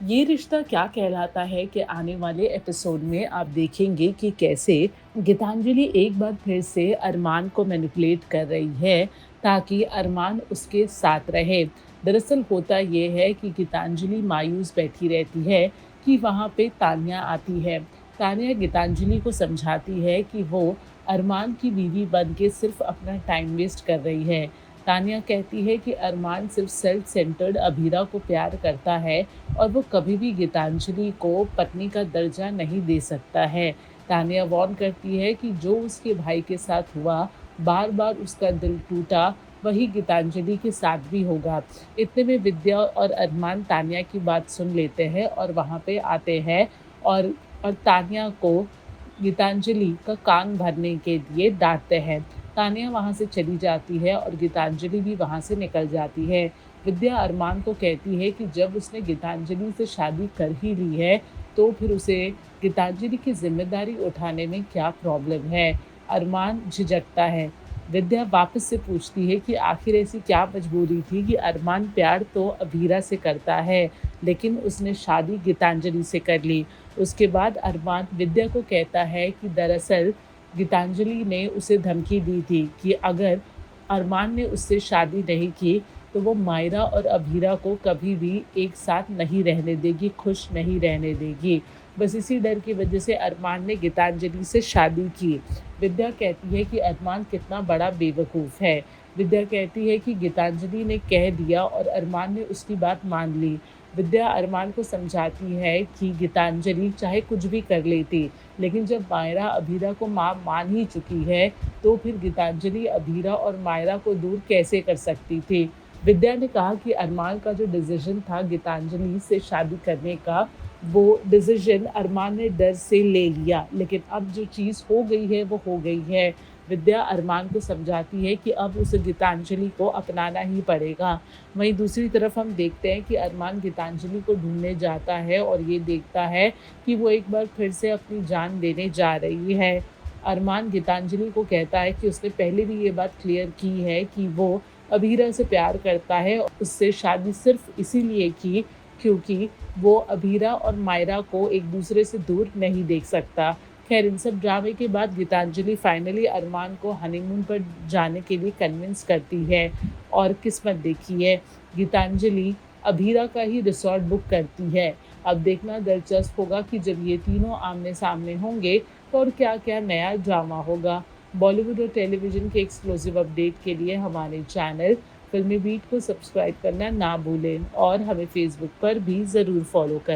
ये रिश्ता क्या कहलाता है कि आने वाले एपिसोड में आप देखेंगे कि कैसे गीतांजलि एक बार फिर से अरमान को मैनिपुलेट कर रही है ताकि अरमान उसके साथ रहे। दरअसल होता ये है कि गीतांजलि मायूस बैठी रहती है कि वहाँ पे तान्या आती है। तान्या गीतांजलि को समझाती है कि वो अरमान की बीवी बन के सिर्फ अपना टाइम वेस्ट कर रही है। तान्या कहती है कि अरमान सिर्फ सेल्फ सेंटर्ड अभीरा को प्यार करता है और वो कभी भी गीतांजलि को पत्नी का दर्जा नहीं दे सकता है। तान्या वार्न करती है कि जो उसके भाई के साथ हुआ, बार बार उसका दिल टूटा, वही गीतांजलि के साथ भी होगा। इतने में विद्या और अरमान तान्या की बात सुन लेते हैं और वहाँ पे आते हैं और तान्या को गीतांजलि का कान भरने के लिए डांटते हैं। तान्या वहाँ से चली जाती है और गीतांजलि भी वहाँ से निकल जाती है। विद्या अरमान को कहती है कि जब उसने गीतांजलि से शादी कर ही ली है, तो फिर उसे गीतांजलि की ज़िम्मेदारी उठाने में क्या प्रॉब्लम है? अरमान झिझकता है। विद्या वापस से पूछती है कि आखिर ऐसी क्या मजबूरी थी कि अरमान प्यार तो अभीरा से करता है, लेकिन उसने शादी गीतांजलि से कर ली। उसके बाद अरमान विद्या को कहता है कि दरअसल गीतांजलि ने उसे धमकी दी थी कि अगर अरमान ने उससे शादी नहीं की तो वो मायरा और अभीरा को कभी भी एक साथ नहीं रहने देगी, खुश नहीं रहने देगी। बस इसी डर की वजह से अरमान ने गीतांजलि से शादी की। विद्या कहती है कि अरमान कितना बड़ा बेवकूफ़ है। विद्या कहती है कि गीतांजलि ने कह दिया और अरमान ने उसकी बात मान ली। विद्या अरमान को समझाती है कि गीतांजलि चाहे कुछ भी कर लेती, लेकिन जब मायरा अभीरा को माँ मान ही चुकी है, तो फिर गीतांजलि अभीरा और मायरा को दूर कैसे कर सकती थी। विद्या ने कहा कि अरमान का जो डिसीजन था गीतांजलि से शादी करने का, वो डिसीजन अरमान ने डर से ले लिया, लेकिन अब जो चीज़ हो गई है वो हो गई है। विद्या अरमान को समझाती है कि अब उसे गीतांजलि को अपनाना ही पड़ेगा। वहीं दूसरी तरफ हम देखते हैं कि अरमान गीतांजलि को ढूंढने जाता है और ये देखता है कि वो एक बार फिर से अपनी जान देने जा रही है। अरमान गीतांजलि को कहता है कि उसने पहले भी ये बात क्लियर की है कि वो अभीरा से प्यार करता है और उससे शादी सिर्फ इसीलिए की क्योंकि वो अभीरा और मायरा को एक दूसरे से दूर नहीं देख सकता। खैर, इन सब ड्रामे के बाद गीतांजलि फाइनली अरमान को हनीमून पर जाने के लिए कन्विंस करती है और किस्मत देखी है, गीतांजलि अभीरा का ही रिसॉर्ट बुक करती है। अब देखना दिलचस्प होगा कि जब ये तीनों आमने सामने होंगे तो और क्या क्या नया ड्रामा होगा। बॉलीवुड और टेलीविज़न के एक्सक्लूसिव अपडेट के लिए हमारे चैनल फिल्मी बीट को सब्सक्राइब करना ना भूलें और हमें फेसबुक पर भी ज़रूर फॉलो करें।